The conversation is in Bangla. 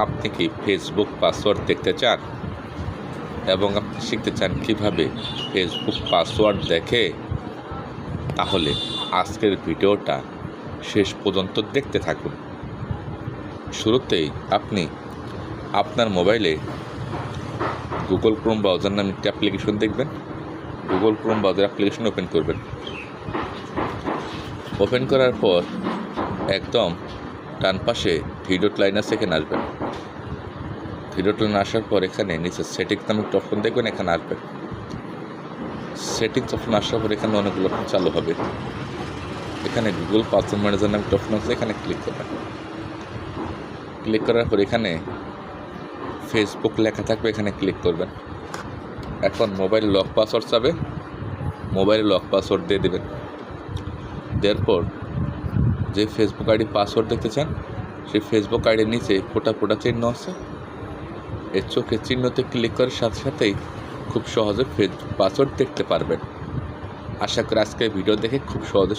আপনি কি ফেসবুক পাসওয়ার্ড দেখতে চান এবং আপনি শিখতে চান কীভাবে ফেসবুক পাসওয়ার্ড দেখে? তাহলে আজকের ভিডিওটা শেষ পর্যন্ত দেখতে থাকুন। শুরুতেই আপনি আপনার মোবাইলে গুগল ক্রোম ব্রাউজার নামে একটি অ্যাপ্লিকেশন দেখবেন। Google Chrome browser application open করবেন। ওপেন করার পর একদম ডান পাশে ভিডিও লাইন আছে, এখানে আসবেন। ভিডিও লাইন আসার পর এখানে নিচে সেটিংস নামে একটা অপশন দেখবেন, এখানে আসবেন। সেটিংস অপশন আসার পর এখানে অনেকগুলো অপশন চালু হবে। এখানে গুগল পাসওয়ার্ড ম্যানেজার নামে একটা অপশন আছে, এখানে ক্লিক করবেন। ক্লিক করার পর এখানে ফেসবুক লেখা থাকবে, এখানে ক্লিক করবেন। এখন মোবাইল লক পাসওয়ার্ড চাবে, মোবাইলে লক পাসওয়ার্ড দিয়ে দেবেন। দেওয়ার পর যে ফেসবুক আইডি পাসওয়ার্ড দেখতে চান সেই ফেসবুক আইডির নিচে ফোটা ফোটা চিহ্ন আছে, এই চোখের চিহ্নতে ক্লিক করার সাথে সাথেই খুব সহজে ফেসবুক পাসওয়ার্ড দেখতে পারবেন। আশা করি আজকের ভিডিও দেখে খুব সহজে